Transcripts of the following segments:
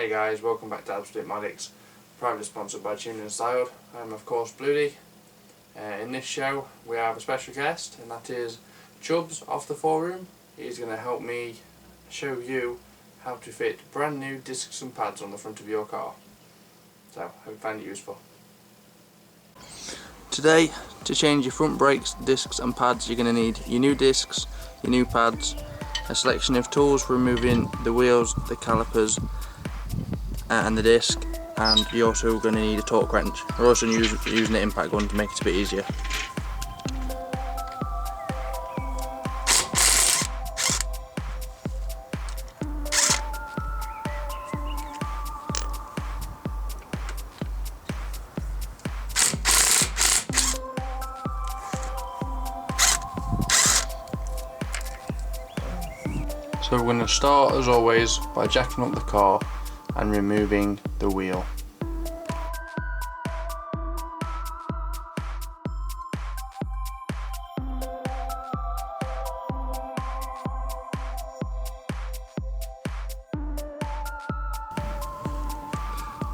Hey guys, welcome back to Absolute Modics, proudly sponsored by Tuning and Styled. I'm of course Bluudies. In this show we have a special guest, and that is Chubbs off the forum. He's going to help me show you how to fit brand new discs and pads on the front of your car. So, hope you find it useful. Today, to change your front brakes, discs and pads, you're going to need your new discs, your new pads, a selection of tools for removing the wheels, the calipers and the disc, and you're also going to need a torque wrench. We're also using the impact gun to make it a bit easier. So we're going to start as always by jacking up the car and removing the wheel.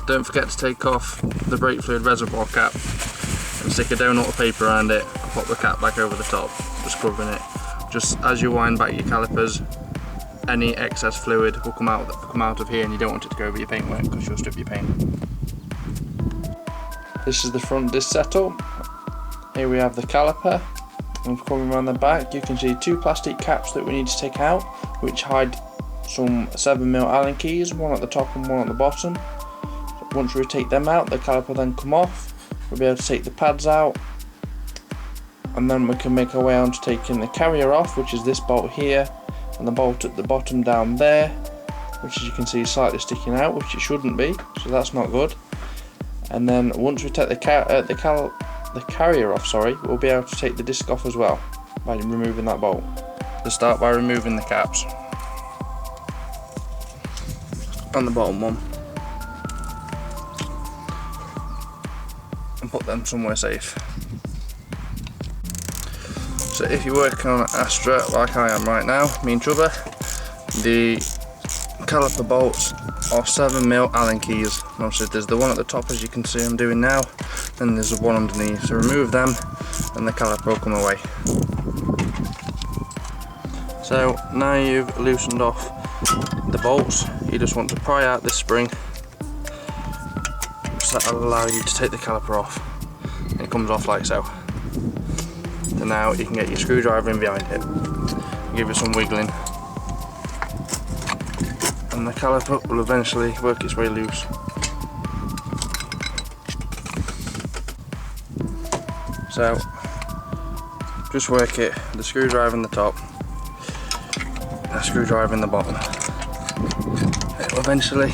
Don't forget to take off the brake fluid reservoir cap and stick a donut of paper around it and pop the cap back over the top, just covering it. Just as you wind back your calipers, any excess fluid will come out of here, and you don't want it to go over your paintwork because you'll strip your paint. This is the front disc setup. Here we have the caliper, and coming around the back you can see two plastic caps that we need to take out, which hide some 7mm Allen keys, one at the top and one at the bottom. Once we take them out, the caliper then come off. We'll be able to take the pads out, and then we can make our way on to taking the carrier off, which is this bolt here, and the bolt at the bottom down there, which as you can see is slightly sticking out, which it shouldn't be, so that's not good. And then once we take the carrier off, we'll be able to take the disc off as well by removing that bolt. Let's start by removing the caps on the bottom one and put them somewhere safe. So if you're working on an Astra like I am right now, me and Chubba, the caliper bolts are 7mm Allen keys. Obviously there's the one at the top, as you can see I'm doing now, and there's the one underneath. So remove them and the caliper will come away. So now you've loosened off the bolts, you just want to pry out this spring, so that'll allow you to take the caliper off, and it comes off like so. So now you can get your screwdriver in behind it, give it some wiggling, and the caliper will eventually work its way loose. So just work it, the screwdriver in the top, and the screwdriver in the bottom. It will eventually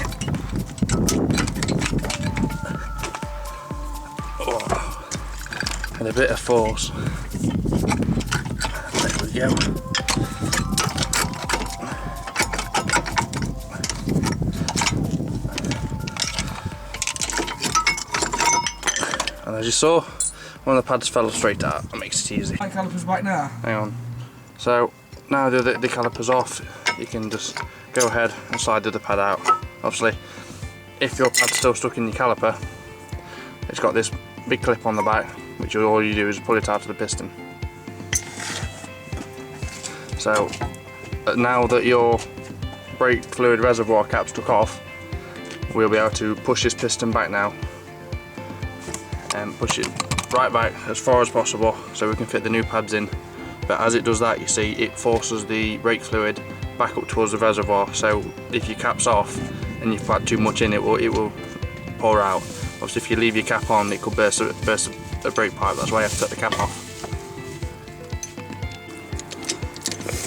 with a bit of force. There we go. And as you saw, one of the pads fell straight out. That makes it easy. My caliper's back now. Hang on. So now the caliper's off, you can just go ahead and slide the pad out. Obviously, if your pad's still stuck in your caliper, it's got this big clip on the back, which all you do is pull it out of the piston. So now that your brake fluid reservoir cap's took off, we'll be able to push this piston back now and push it right back as far as possible so we can fit the new pads in. But as it does that, you see, it forces the brake fluid back up towards the reservoir, so if your cap's off and you've put too much in, it will pour out. Obviously if you leave your cap on, it could burst a brake pipe. That's why you have to take the cap off.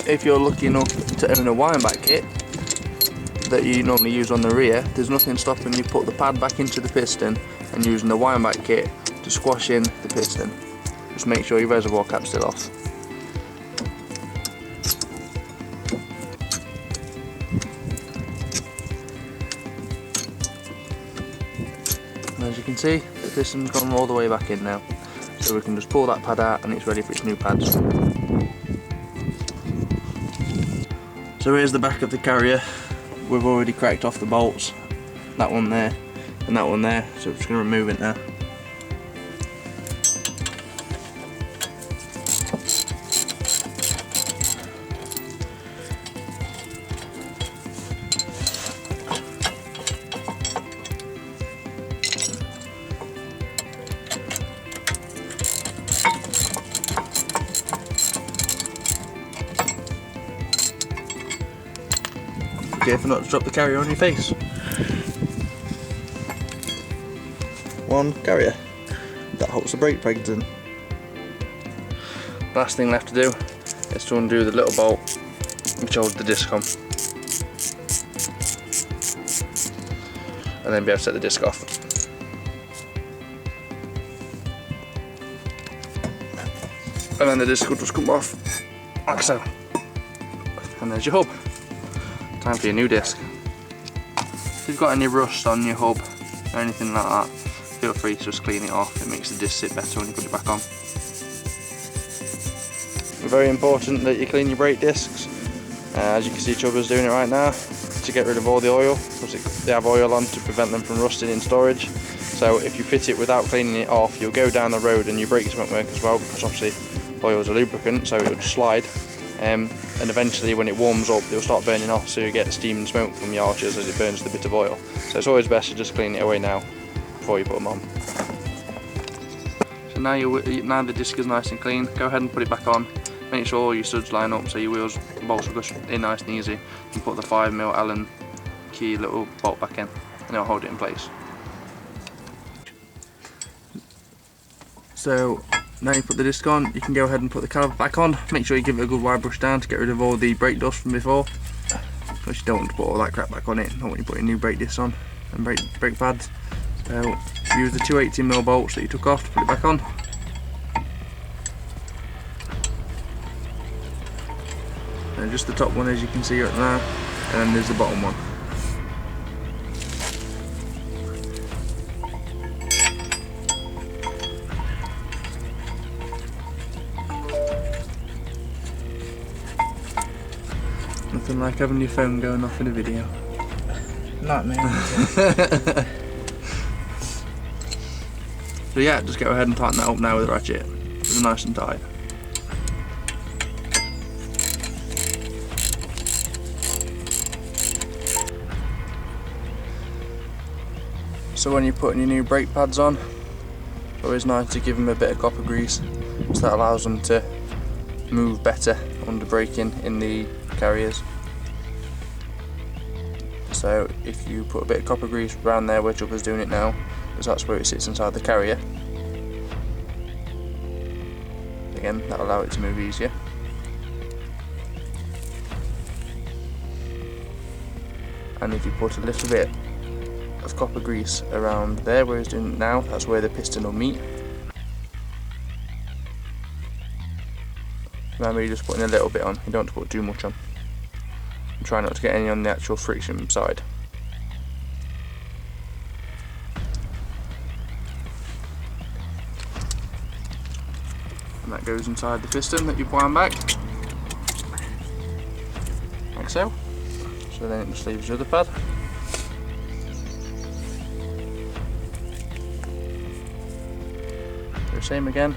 If you're lucky enough to own a wind back kit that you normally use on the rear, there's nothing stopping you put the pad back into the piston and using the wind back kit to squash in the piston. Just make sure your reservoir cap's still off. And as you can see, the piston's gone all the way back in now, so we can just pull that pad out and it's ready for its new pads. So here's the back of the carrier. We've already cracked off the bolts that one there, and that one there. So I'm just going to remove it now. Be careful not to drop the carrier on your face. One carrier that holds the brake pegs in. Last thing left to do is to undo the little bolt which holds the disc on, and then be able to set the disc off. And then the disc will just come off like so. And there's your hub. Time for your new disc. If you've got any rust on your hub or anything like that, feel free to just clean it off. It makes the disc sit better when you put it back on. Very important that you clean your brake discs. As you can see, Chubba's doing it right now to get rid of all the oil, because they have oil on to prevent them from rusting in storage. So if you fit it without cleaning it off, you'll go down the road and your brakes won't work as well, because obviously oil is a lubricant, so it will just slide. And eventually when it warms up, they'll start burning off, so you get steam and smoke from your arches as it burns the bit of oil. So it's always best to just clean it away now before you put them on. So now the disc is nice and clean, go ahead and put it back on. Make sure all your studs line up so your wheels bolts will go in nice and easy, and put the 5mm Allen key little bolt back in, and it'll hold it in place. So now you put the disc on, you can go ahead and put the caliper back on. Make sure you give it a good wide brush down to get rid of all the brake dust from before, because you don't want to put all that crap back on it, not when you put your new brake discs on and brake pads. So use the two 18mm bolts that you took off to put it back on. And just the top one, as you can see right now, and then there's the bottom one. Nothing like having your phone going off in a video. Not me. So yeah, just go ahead and tighten that up now with a ratchet. It's nice and tight. So when you're putting your new brake pads on, it's always nice to give them a bit of copper grease, so that allows them to move better under braking in the carriers. So if you put a bit of copper grease around there where Chubba's doing it now, because that's where it sits inside the carrier, again, that'll allow it to move easier. And if you put a little bit of copper grease around there where he's doing it now, that's where the piston will meet. Remember, you're just putting a little bit on, you don't have to put too much on. And try not to get any on the actual friction side. And that goes inside the piston that you wind back, like so. So then it just leaves your other pad. Same again,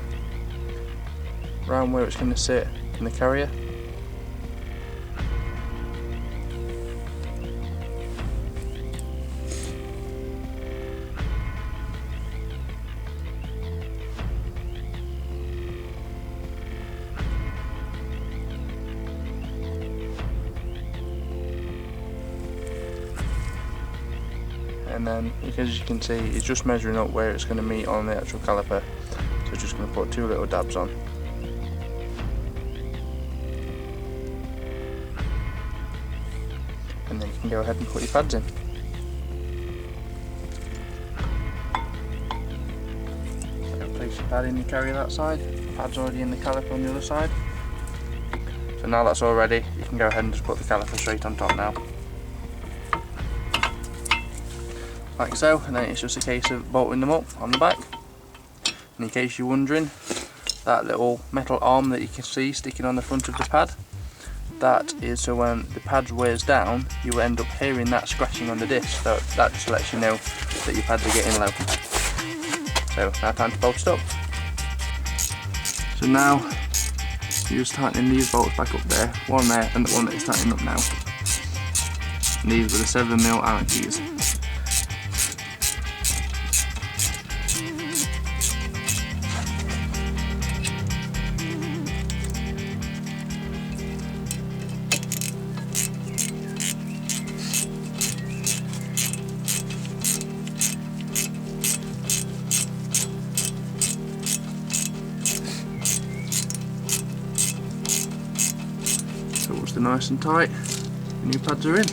around where it's going to sit in the carrier. And then, as you can see, it's just measuring up where it's going to meet on the actual caliper. So just going to put two little dabs on. And then you can go ahead and put your pads in. So place your pad in your carrier that side, pad's already in the caliper on the other side. So now that's all ready, you can go ahead and just put the caliper straight on top now. Like so, and then it's just a case of bolting them up on the back. In case you're wondering, that little metal arm that you can see sticking on the front of the pad, that is so when the pad wears down, you will end up hearing that scratching on the disc, so that just lets you know that your pads are getting low. So now time to bolt it up. So now you're just tightening these bolts back up there, one there and the one that is tightening up now. And these were the 7mm Allen keys. So once they're nice and tight, the new pads are in.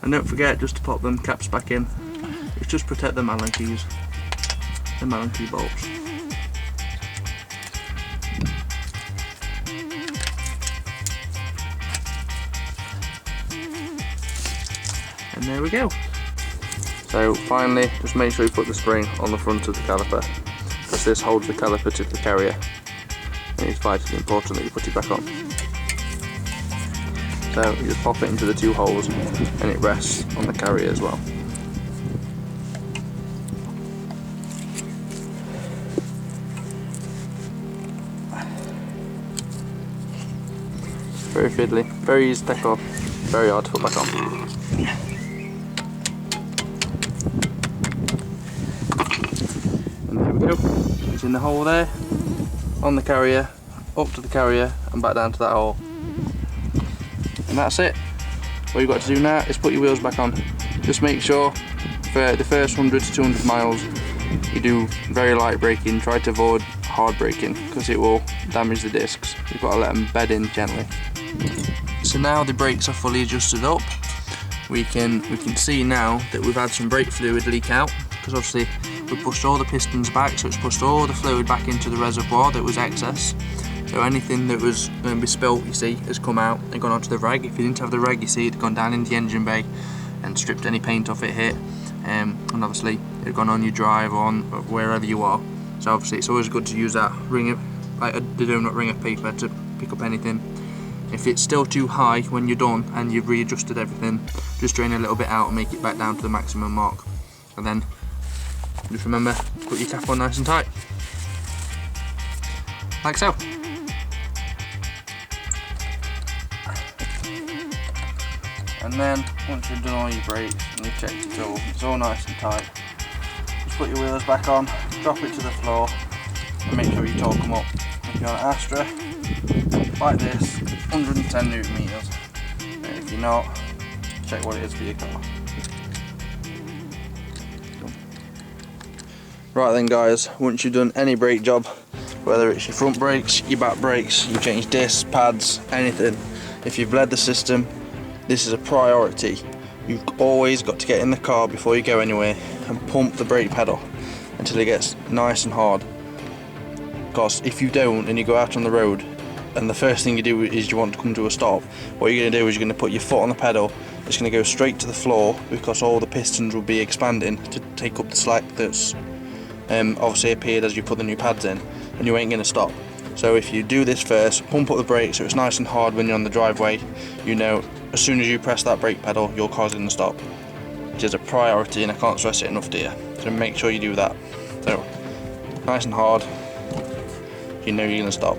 And don't forget just to pop them caps back in. It's just protect them Allen keys, them Allen key bolts. And there we go. So finally, just make sure you put the spring on the front of the caliper, because this holds the caliper to the carrier. And it's vitally important that you put it back on. So you just pop it into the two holes and it rests on the carrier as well. Very fiddly, very easy to take off, very hard to put back on. And there we go, it's in the hole there, on the carrier, up to the carrier and back down to that hole. And that's it. What you've got to do now is put your wheels back on. Just make sure for the first 100 to 200 miles you do very light braking. Try to avoid hard braking because it will damage the discs. You've got to let them bed in gently. So now the brakes are fully adjusted up. We can see now that we've had some brake fluid leak out, because obviously we pushed all the pistons back, so it's pushed all the fluid back into the reservoir that was excess. So anything that was going to be spilt, you see, has come out and gone onto the rag. If you didn't have the rag, you see, it had gone down into the engine bay and stripped any paint off it hit. And obviously it had gone on your drive or on wherever you are. So obviously it's always good to use that ring, like the donut ring of paper, to pick up anything. If it's still too high when you're done and you've readjusted everything, just drain a little bit out and make it back down to the maximum mark. And then just remember, put your cap on nice and tight. Like so. And then once you've done all your brakes and you've checked it all, it's all nice and tight, just put your wheels back on, drop it to the floor and make sure you torque them up. If you're on an Astra, like this, 110 Newton meters. And if you're not, check what it is for your car. Right then guys, once you've done any brake job, whether it's your front brakes, your back brakes, you've changed discs, pads, anything, if you've bled the system, this is a priority. You've always got to get in the car before you go anywhere and pump the brake pedal until it gets nice and hard. Because if you don't and you go out on the road and the first thing you do is you want to come to a stop, what you're going to do is you're going to put your foot on the pedal, it's going to go straight to the floor because all the pistons will be expanding to take up the slack that's obviously appeared as you put the new pads in, and you ain't going to stop. So if you do this first, pump up the brakes so it's nice and hard when you're on the driveway, you know as soon as you press that brake pedal your car's going to stop, which is a priority and I can't stress it enough, dear. So make sure you do that. So nice and hard, you know you're going to stop.